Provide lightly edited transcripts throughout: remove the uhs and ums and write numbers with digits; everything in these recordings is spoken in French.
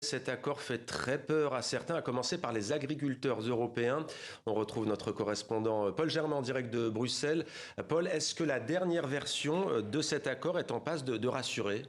Cet accord fait très peur à certains, à commencer par les agriculteurs européens. On retrouve notre correspondant Paul Germain en direct de Bruxelles. Paul, est-ce que la dernière version de cet accord est en passe de rassurer ?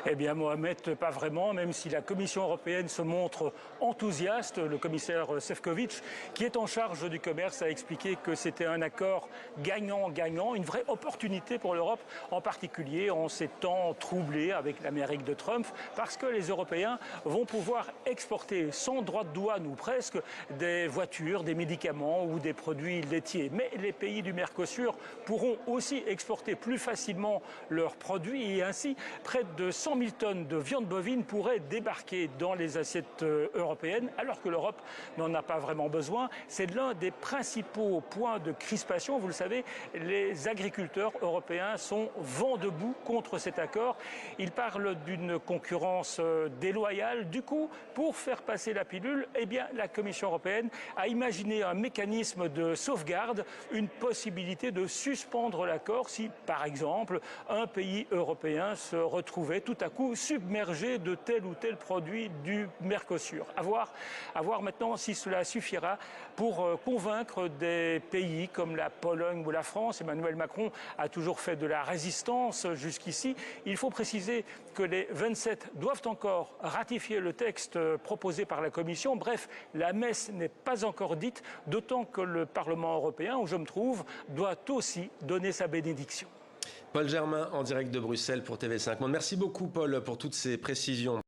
Eh bien, Mohamed, pas vraiment, même si la Commission européenne se montre enthousiaste. Le commissaire Šefčovič, qui est en charge du commerce, a expliqué que c'était un accord gagnant-gagnant, une vraie opportunité pour l'Europe, en particulier en ces temps troublés avec l'Amérique de Trump, parce que les Européens vont pouvoir exporter sans droit de douane ou presque des voitures, des médicaments ou des produits laitiers. Mais les pays du Mercosur pourront aussi exporter plus facilement leurs produits et ainsi près de 100 000 tonnes de viande bovine pourraient débarquer dans les assiettes européennes, alors que l'Europe n'en a pas vraiment besoin. C'est l'un des principaux points de crispation. Vous le savez, les agriculteurs européens sont vent debout contre cet accord. Ils parlent d'une concurrence déloyale. Du coup, pour faire passer la pilule, eh bien, la Commission européenne a imaginé un mécanisme de sauvegarde, une possibilité de suspendre l'accord si, par exemple, un pays européen se retrouvait tout à coup submergé de tel ou tel produit du Mercosur. À voir maintenant si cela suffira pour convaincre des pays comme la Pologne ou la France. Emmanuel Macron a toujours fait de la résistance jusqu'ici. Il faut préciser que les 27 doivent encore ratifier le texte proposé par la Commission. Bref, la messe n'est pas encore dite, d'autant que le Parlement européen, où je me trouve, doit aussi donner sa bénédiction. Paul Germain en direct de Bruxelles pour TV5 Monde. Merci beaucoup Paul pour toutes ces précisions.